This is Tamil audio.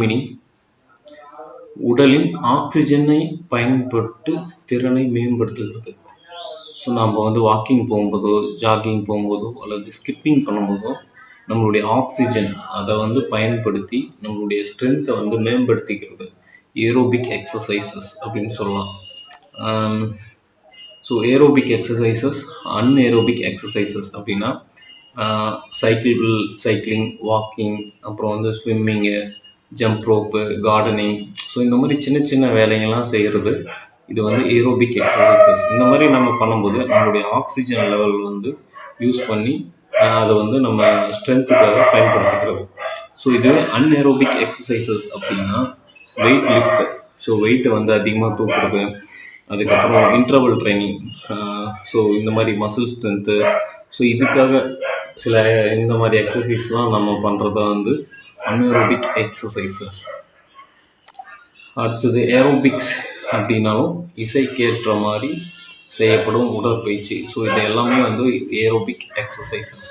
மீனிங் உடலின் ஆக்சிஜனை பயன்பட்டு திறனை மேம்படுத்துகிறது. ஸோ நம்ம வந்து வாக்கிங் போகும்போதோ ஜாகிங் போகும்போதோ அல்லது ஸ்கிப்பிங் பண்ணும்போதோ நம்மளுடைய ஆக்சிஜன் அதை வந்து பயன்படுத்தி நம்மளுடைய ஸ்ட்ரென்த்தை வந்து மேம்படுத்திக்கிறது. ஏரோபிக் எக்ஸசைசஸ் அப்படின்னு சொல்லலாம். So aerobic exercises, anaerobic exercises அப்படின்னா சைக்கிளிங், வாக்கிங், அப்புறம் வந்து swimming, jump rope, gardening. So இந்த மாதிரி சின்ன சின்ன வேலைகள்லாம் செய்கிறது இது வந்து ஏரோபிக் எக்ஸசைசஸ். இந்த மாதிரி நம்ம பண்ணும்போது நம்மளுடைய ஆக்சிஜன் லெவல் வந்து யூஸ் பண்ணி அதை வந்து நம்ம ஸ்ட்ரென்த்துக்காக பயன்படுத்திக்கிறது. ஸோ இது அன்ஏரோபிக் எக்ஸசைசஸ் அப்படின்னா வெயிட் லிஃப்ட். ஸோ வெயிட்டை வந்து அதிகமாக தூக்குறது, அதுக்கப்புறம் இன்டர்வல் ட்ரைனிங், ஸோ இந்த மாதிரி மசில் ஸ்ட்ரென்த்து. ஸோ இதுக்காக சில இந்த மாதிரி எக்ஸசைஸ்லாம் நம்ம பண்ணுறதா வந்து அன்ஏரோபிக் எக்ஸசைசஸ். அடுத்தது ஏரோபிக்ஸ் அப்படின்னாலும் இசைக்கேற்ற மாதிரி செய்யப்படும் உடற்பயிற்சி. ஸோ இது எல்லாமே வந்து ஏரோபிக் எக்ஸசைசஸ்.